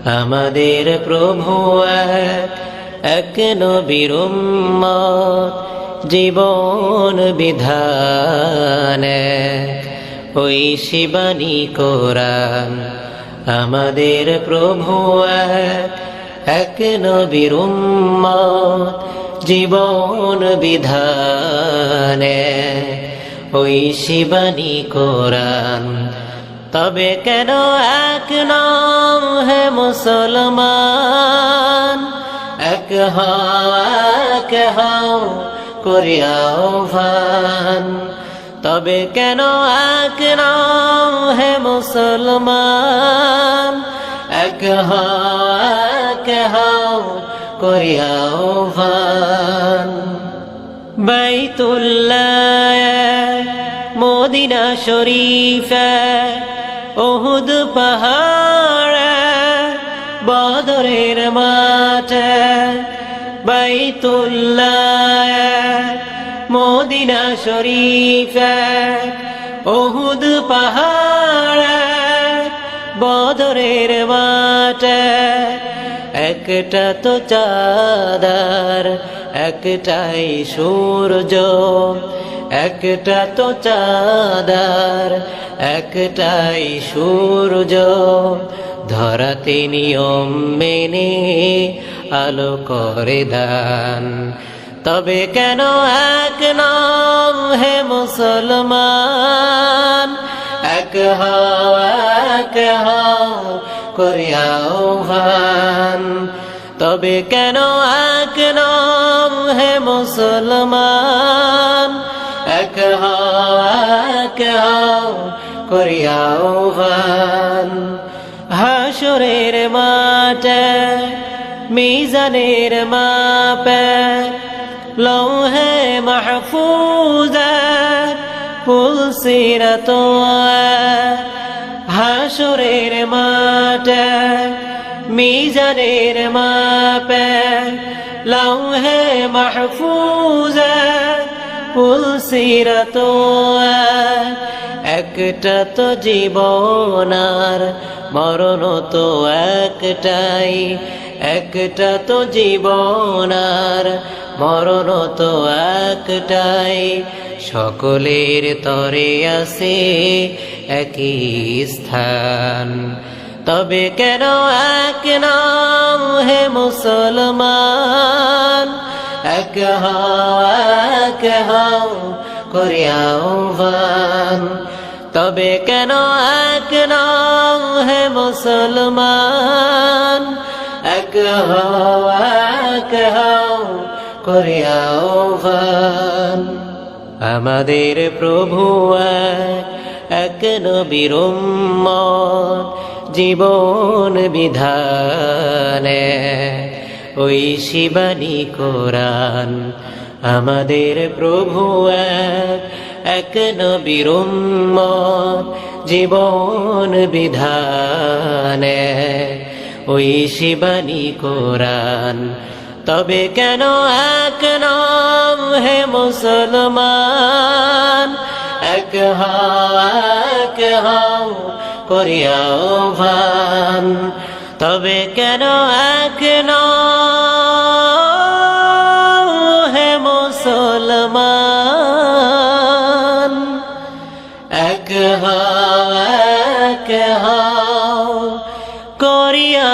আমাদের প্রভু এক নবীর উম্মত, জীবন বিধান ওই শিবানী কোরআন। আমাদের প্রভু এক নবীর উম্মত, জীবন বিধান ওই শিবানী কোরআন। তবে কেন এক নাম হে মুসলমান, এক হও করিয়া আহ্বান। তবে কেন এক নাম হে মুসলমান, এক হও করিয়া আহ্বান। বাইতুল্লাহ মদিনা শরীফ উহুদ পাহাড় বদরের মাঠ। বাইতুল্লাহ মদিনা শরীফ উহুদ পাহাড় বদরের মাঠ। একটা তো চাঁদার একটাই সূর্য, একটা তো চাঁদার একটাই সূর্য। ধরাতে নিয়ম মেনে আলো করে দান। তবে কেন এক নাম হে মুসলমান, এক হও করিয়া আহ্বান। তবে কেন এক নাম হে মুসলমান, এক হও করিয়া আহ্বান। হাসরের মাঠে মিজানের মাপে লৌহে মাহফুজ পুলসিরাত। হাসরের মাঠে মিজানের মাপে লৌহে মাহফুজ পুলসিরাত। একটা তো জীবন আর মরণ তো একটাই, একটা তো জীবন আর মরণ তো একটাই। সকলের তরে আছে একই স্থান। তবে কেন এক নাম হে মুসলমান, এক হও করিয়া আহ্বান। তবে কেন এক নাম হে মুসলমান, এক হও করিয়া আহ্বান। আমাদের প্রভু এক নবীর উম্মত, জীবন বিধান ওই শিবানী কোরআন। আমাদের প্রভু এক নবীর উম্মত, জীবন বিধান ওই শিবানী কোরআন। তবে কেন এক নাম হে মুসলমান, এক হও করিয়া আহ্বান। তবে কেন এক নাম হে মুসলমান, এক হও করিয়া